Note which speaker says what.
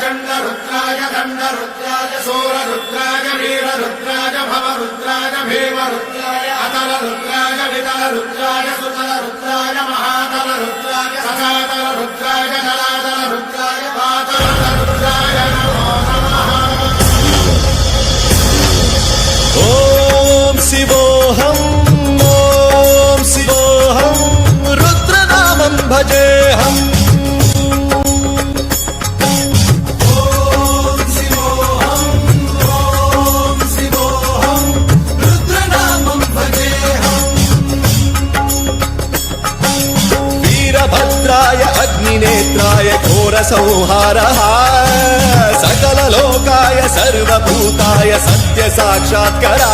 Speaker 1: चण्डरुद्राय दण्डरुद्राय शूररुद्राय वीररुद्राय भवरुद्राय भीमरुद्राय अतलरुद्राय वितलरुद्राय सुतलरुद्राय महातलरुद्राय सकातलरुद्राय जलातलरुद्राय पातलरुद्राय नमो नमः।
Speaker 2: ॐ शिवोऽहम् ॐ शिवोऽहम् रुद्रनामं भजेऽहम्। वीरभद्राय अग्निनेत्राय घोरसंहारः सकललोकाय सर्वभूताय सत्यसाक्षात्करा।